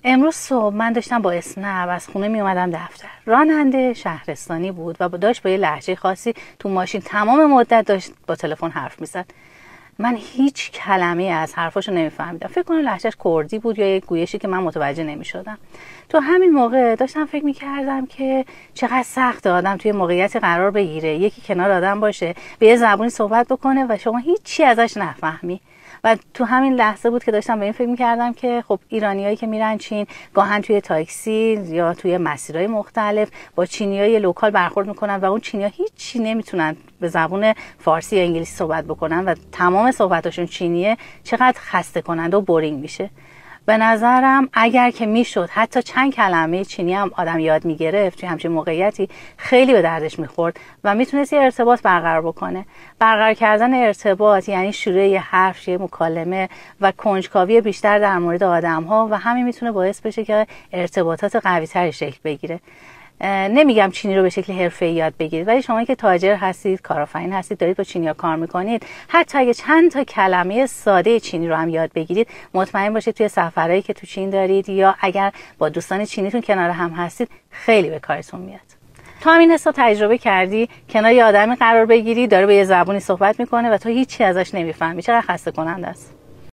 امروز صبح من داشتم با اسنپ از خونه می اومدم دفتر. راننده شهرستانی بود و داشت با یه لهجه خاصی تو ماشین تمام مدت داشت با تلفن حرف میزد. من هیچ کلمه از حرفاشو نمیفهمیدم. فکر کنم لهجهش کردی بود یا یه گویشی که من متوجه نمیشدم. تو همین موقع داشتم فکر میکردم که چقدر سخته آدم توی موقعیتی قرار بگیره، یکی کنار آدم باشه، به یه زبونی صحبت بکنه و شما هیچی ازش نفهمی. و تو همین لحظه بود که داشتم به این فکر می‌کردم که خب ایرانیایی که میرن چین گاهن توی تاکسی یا توی مسیرهای مختلف با چینیای لوکال برخورد میکنن و اون چینی‌ها هیچی نمیتونن به زبون فارسی یا انگلیسی صحبت بکنن و تمام صحبتاشون چینیه. چقدر خسته کننده و بورینگ میشه. به نظرم اگر که میشد حتی چند کلمه چینی هم آدم یاد میگرفت توی همچین موقعیتی خیلی به دردش میخورد و میتونست یه ارتباط برقرار بکنه. برقرار کردن ارتباط یعنی شروع یه حرف، یه مکالمه و کنجکاوی بیشتر در مورد آدم‌ها و همین میتونه باعث بشه که ارتباطات قوی‌تری شکل بگیره. نمیگم چینی رو به شکل حرفه‌ای یاد بگیرید، ولی شما که تاجر هستید، کارآفرین هستید، دارید با چینی‌ها کار میکنید، حتی اگه چند تا کلمه ساده چینی رو هم یاد بگیرید، مطمئن باشید توی سفرهایی که تو چین دارید یا اگر با دوستان چینیتون کنار هم هستید خیلی به کارتون میاد. تو همین حساب تجربه کردی کنار یه آدمی قرار بگیری داره به یه زبونی صحبت میکنه و تو هیچی ازش نمیفهمی؟ چقدر خسته کننده است.